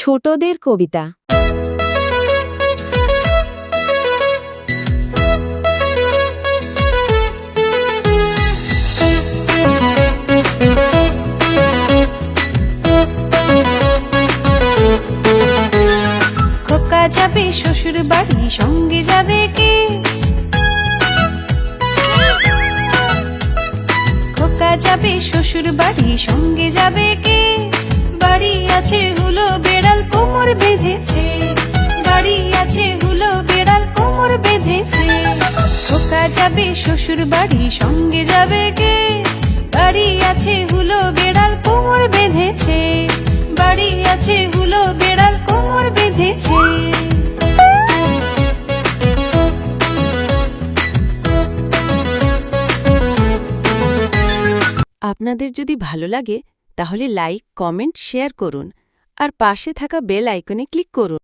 ছোটদের কবিতা। খোকা যাবে শ্বশুর বাড়ি, সঙ্গে যাবে কে? খোকা যাবে শ্বশুর বাড়ি, সঙ্গে যাবে কে? বাড়ি আছে হুলো বেড়াল, কোমর বেঁধেছে। বাড়ি আছে হুলো বেড়াল, কোমর বেঁধেছে। খোকা যাবে শ্বশুর বাড়ি, সঙ্গে যাবে কে? বাড়ি আছে হুলো বেড়াল, কোমর বেঁধেছে। বাড়ি আছে হুলো বেড়াল, কোমর বেঁধেছে। আপনাদের যদি ভালো লাগে তাহলে লাইক, কমেন্ট, শেয়ার করুন আর পাশে থাকা বেল আইকনে ক্লিক করুন।